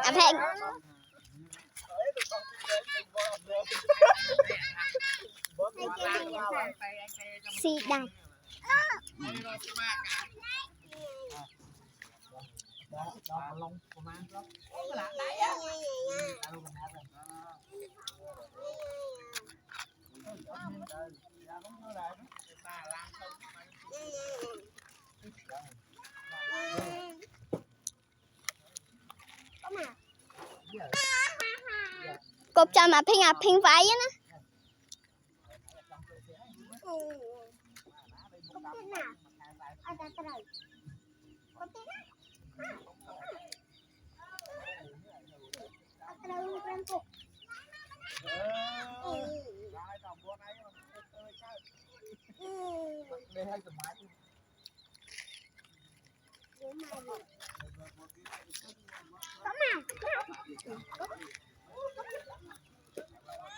à phèn xì đạch cột cho mà phình váy á nó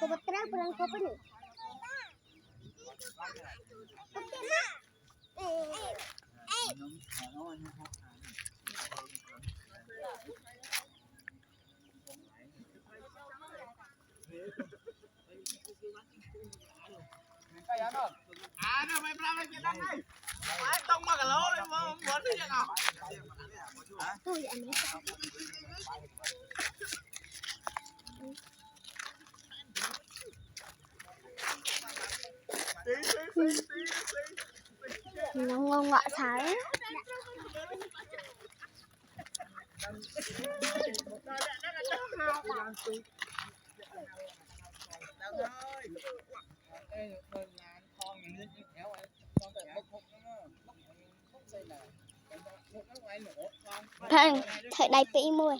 cô bắt ra perang kopi nih. Nó mày ra cái đằng này. Ai tông mà cả lỗ này muốn đi vậy nào? Tôi anh ấy sao? Nó ngon ngọt thái. Thằng thầy đầy pí mùi.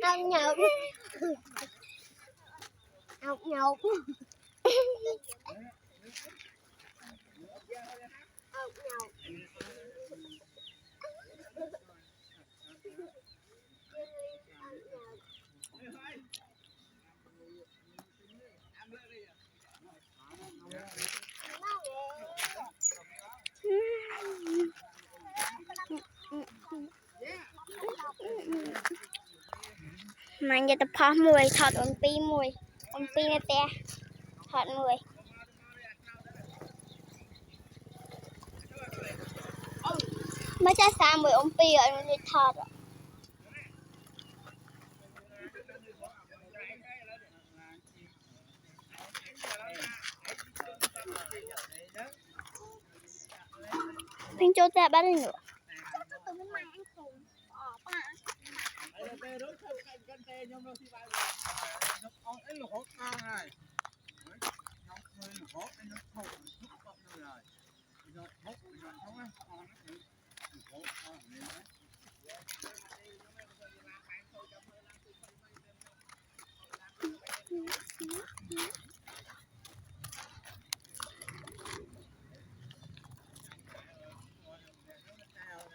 Ăn nhậu học nhậu mình giờ tập phá mùi thọt ổn pi này te thọt mùi mới cha xa mùi ổn pi rồi mình thọt phim cho ta bắt đi nữa Hãy subscribe cho kênh Ghiền Mì Gõ để không bỏ lỡ những video hấp dẫn.